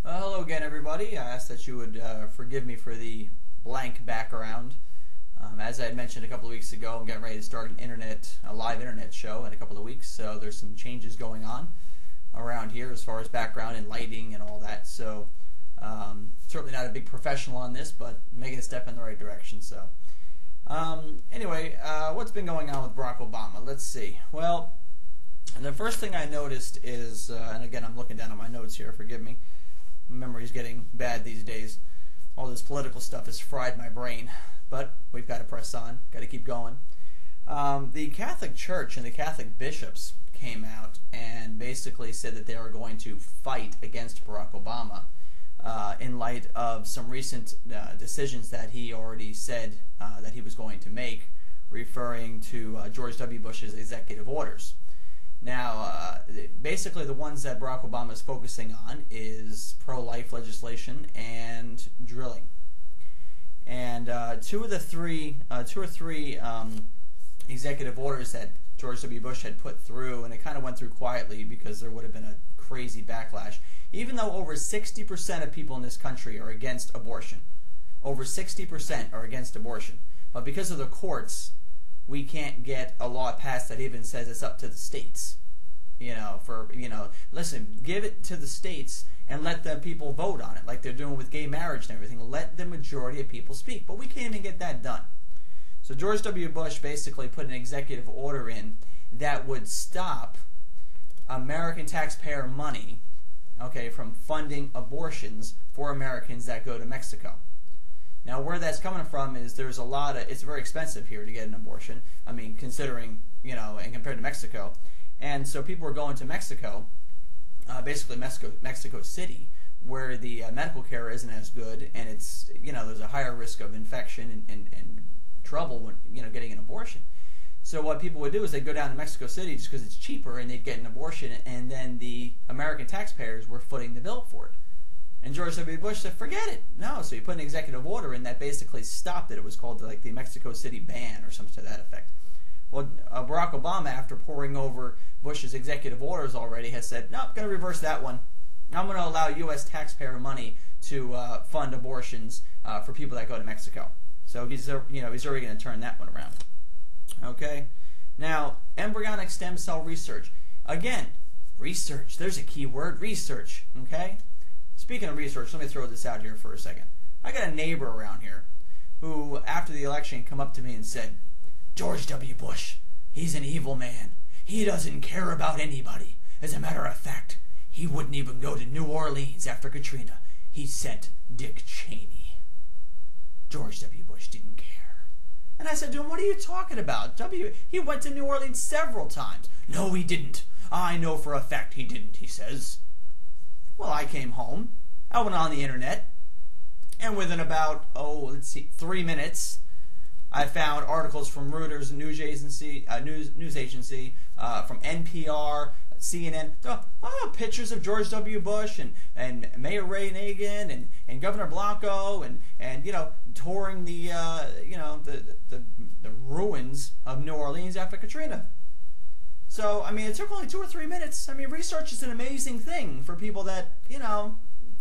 Well, hello again, everybody. I ask that you would forgive me for the blank background. As I had mentioned a couple of weeks ago, I'm getting ready to start a live internet show in a couple of weeks, so there's some changes going on around here as far as background and lighting and all that. So certainly not a big professional on this, but making a step in the right direction. So anyway, what's been going on with Barack Obama? Let's see. Well, the first thing I noticed is, and again, I'm looking down at my notes here, forgive me. Memory's getting bad these days. All this political stuff has fried my brain, but we've got to press on, got to keep going. The Catholic Church and the Catholic bishops came out and basically said that they are going to fight against Barack Obama in light of some recent decisions that he already said that he was going to make, referring to George W. Bush's executive orders. Now, basically the ones that Barack Obama is focusing on is pro-life legislation and drilling. And two or three executive orders that George W. Bush had put through, and it kind of went through quietly because there would have been a crazy backlash. Even though over 60% of people in this country are against abortion. Over 60% are against abortion. But because of the courts, we can't get a law passed that even says it's up to the states. Listen, give it to the states and let the people vote on it, like they're doing with gay marriage and everything. Let the majority of people speak. But we can't even get that done. So George W. Bush basically put an executive order in that would stop American taxpayer money, from funding abortions for Americans that go to Mexico. Now, where that's coming from is it's very expensive here to get an abortion. I mean, considering, and compared to Mexico. And so people are going to Mexico, basically Mexico City, where the medical care isn't as good, and it's, there's a higher risk of infection and trouble when, getting an abortion. So what people would do is they'd go down to Mexico City just because it's cheaper, and they'd get an abortion, and then the American taxpayers were footing the bill for it. And George W. Bush said, forget it. No, so he put an executive order in that basically stopped it. It was called the Mexico City ban or something to that effect. Well, Barack Obama, after poring over Bush's executive orders already, has said, no, I'm going to reverse that one. I'm going to allow U.S. taxpayer money to fund abortions for people that go to Mexico. So he's already going to turn that one around. Okay. Now, embryonic stem cell research. Again, research. There's a key word, research. Okay. Speaking of research, let me throw this out here for a second. I got a neighbor around here who, after the election, come up to me and said, George W. Bush, he's an evil man. He doesn't care about anybody. As a matter of fact, he wouldn't even go to New Orleans after Katrina. He sent Dick Cheney. George W. Bush didn't care. And I said to him, what are you talking about? He went to New Orleans several times. No, he didn't. I know for a fact he didn't, he says. Well, I came home, I went on the internet, and within about, 3 minutes, I found articles from Reuters news agency, from NPR, CNN, pictures of George W. Bush and Mayor Ray Nagin and Governor Blanco and touring the ruins of New Orleans after Katrina. So, I mean, it took only 2 or 3 minutes. I mean, research is an amazing thing for people that,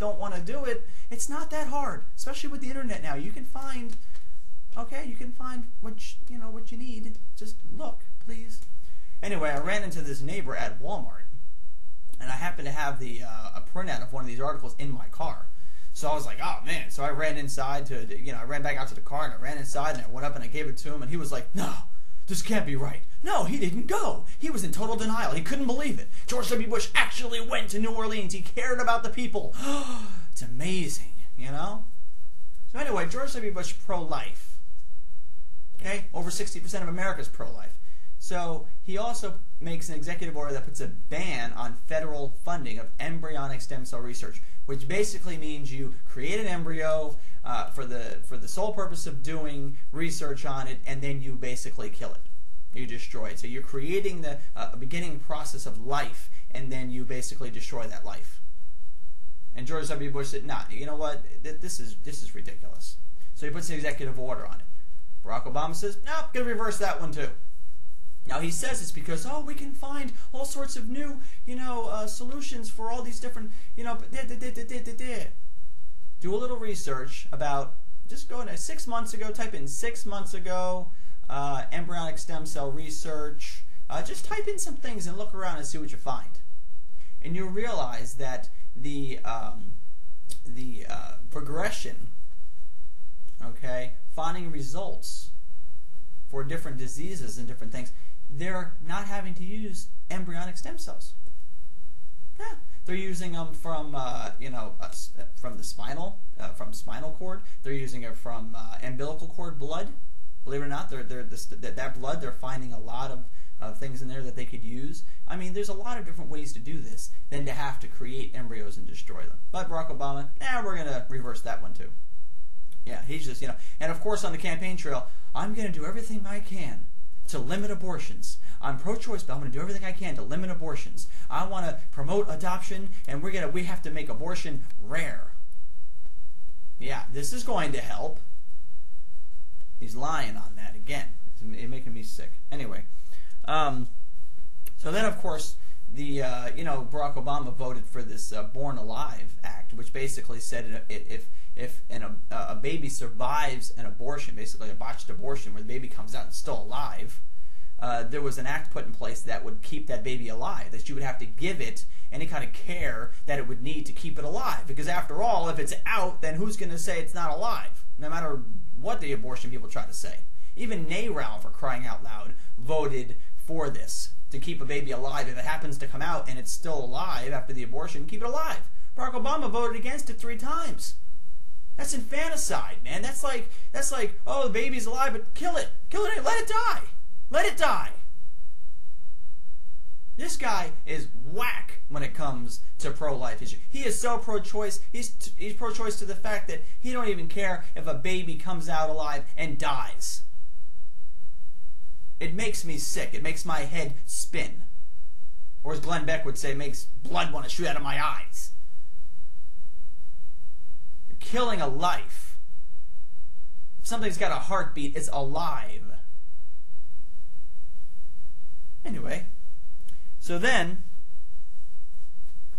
don't want to do it. It's not that hard, especially with the internet now. You can find, what you need. Just look, please. Anyway, I ran into this neighbor at Walmart, and I happened to have a printout of one of these articles in my car. So I was like, oh, man. So I ran inside I ran back out to the car, and I ran inside, and I went up and I gave it to him, and he was like, no, this can't be right. No, he didn't go. He was in total denial. He couldn't believe it. George W. Bush actually went to New Orleans. He cared about the people. It's amazing, So anyway, George W. Bush, pro-life. Okay? Over 60% of America is pro-life. So he also makes an executive order that puts a ban on federal funding of embryonic stem cell research, which basically means you create an embryo for the sole purpose of doing research on it, and then you basically kill it. You destroy it. So you're creating the beginning process of life, and then you basically destroy that life. And George W. Bush said, nah, you know what? This is ridiculous. So he puts an executive order on it. Barack Obama says, nope, going to reverse that one too. Now he says it's because, oh, we can find all sorts of new, solutions for all these different, Do a little research about, just go in 6 months ago, type in 6 months ago, embryonic stem cell research. Just type in some things and look around and see what you find. And you'll realize that the progression, okay, finding results for different diseases and different things, they're not having to use embryonic stem cells. Yeah, they're using them from from the spinal cord. They're using it from umbilical cord blood. Believe it or not, that blood, they're finding a lot of things in there that they could use. I mean, there's a lot of different ways to do this than to have to create embryos and destroy them. But Barack Obama, we're going to reverse that one too. Yeah, he's just, and of course on the campaign trail, I'm going to do everything I can to limit abortions. I'm pro-choice, but I'm going to do everything I can to limit abortions. I want to promote adoption, and we have to make abortion rare. Yeah, this is going to help. He's lying on that again. It's making me sick. Anyway, so then of course the Barack Obama voted for this Born Alive Act, which basically said if a baby survives an abortion, basically a botched abortion where the baby comes out and still alive, there was an act put in place that would keep that baby alive, that you would have to give it any kind of care that it would need to keep it alive. Because after all, if it's out, then who's going to say it's not alive? No matter what the abortion people try to say. Even NARAL, for crying out loud, voted for this, to keep a baby alive. If it happens to come out and it's still alive after the abortion, keep it alive. Barack Obama voted against it 3 times. That's infanticide, man. That's like, oh, the baby's alive, but kill it. Kill it, let it die. Let it die. This guy is whack when it comes to pro-life issue. He is so pro-choice. He's pro-choice to the fact that he don't even care if a baby comes out alive and dies. It makes me sick. It makes my head spin. Or as Glenn Beck would say, it makes blood want to shoot out of my eyes. You're killing a life. If something's got a heartbeat, it's alive. Anyway, so then,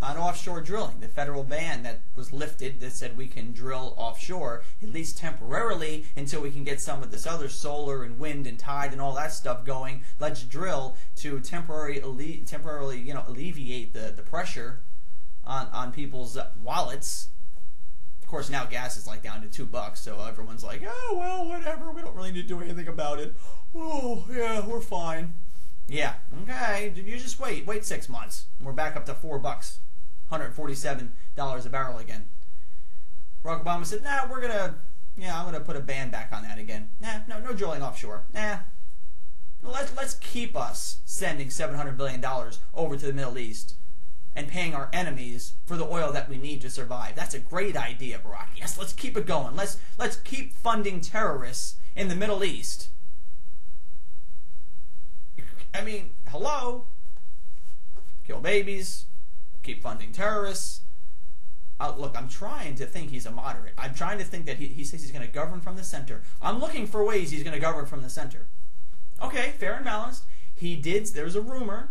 on offshore drilling, the federal ban that was lifted that said we can drill offshore, at least temporarily, until we can get some of this other solar and wind and tide and all that stuff going. Let's drill to temporarily alleviate the pressure on people's wallets. Of course, now gas is like down to $2, so everyone's like, oh, well, whatever, we don't really need to do anything about it. Oh, yeah, we're fine. Yeah, okay, you just wait 6 months. We're back up to $4, $147 a barrel again. Barack Obama said, nah, I'm gonna put a ban back on that again. Nah, no drilling offshore. Nah. Let's keep us sending $700 billion over to the Middle East and paying our enemies for the oil that we need to survive. That's a great idea, Barack. Yes, let's keep it going. Let's keep funding terrorists in the Middle East. I mean, hello? Kill babies, keep funding terrorists. Look, I'm trying to think he's a moderate. I'm trying to think that he says he's going to govern from the center. I'm looking for ways he's going to govern from the center. Okay, fair and balanced. There's a rumor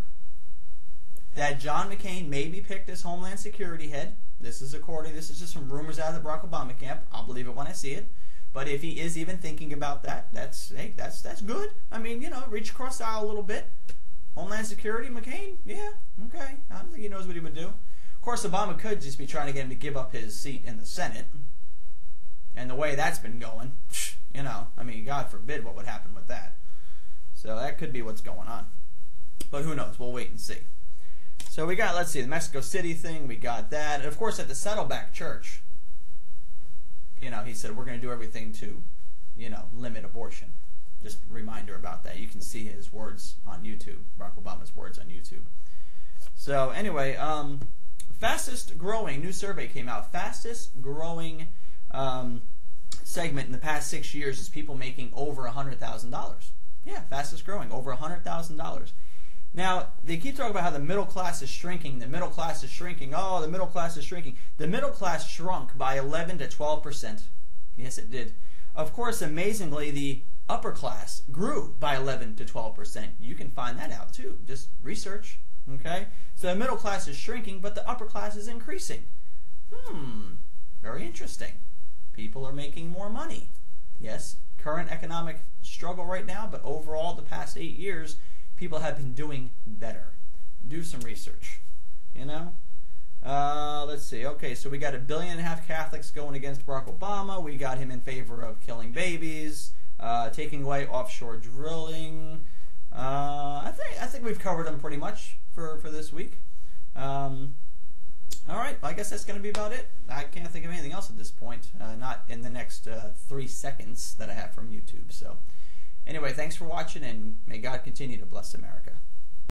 that John McCain may be picked as Homeland Security head. This is just some rumors out of the Barack Obama camp. I'll believe it when I see it. But if he is even thinking about that, that's good. I mean, reach across the aisle a little bit. Homeland Security, McCain, yeah, okay. I don't think he knows what he would do. Of course, Obama could just be trying to get him to give up his seat in the Senate. And the way that's been going, I mean, God forbid what would happen with that. So that could be what's going on. But who knows? We'll wait and see. So we got, let's see, the Mexico City thing, we got that. And of course, at the Saddleback Church, he said, we're going to do everything to, limit abortion. Just a reminder about that. You can see his words on YouTube, Barack Obama's words on YouTube. So anyway, fastest growing, new survey came out, fastest growing segment in the past 6 years is people making over $100,000. Yeah, fastest growing, over $100,000. Now, they keep talking about how the middle class is shrinking, the middle class is shrinking, oh, the middle class is shrinking. The middle class shrunk by 11 to 12%. Yes, it did. Of course, amazingly, the upper class grew by 11 to 12%. You can find that out too. Just research. Okay? So the middle class is shrinking, but the upper class is increasing. Very interesting. People are making more money. Yes, current economic struggle right now, but overall the past 8 years, people have been doing better. Do some research. You know? Let's see. Okay, so we got 1.5 billion Catholics going against Barack Obama. We got him in favor of killing babies, taking away offshore drilling. I think we've covered them pretty much for this week. All right, well, I guess that's going to be about it. I can't think of anything else at this point, not in the next 3 seconds that I have from YouTube. So, anyway, thanks for watching, and may God continue to bless America.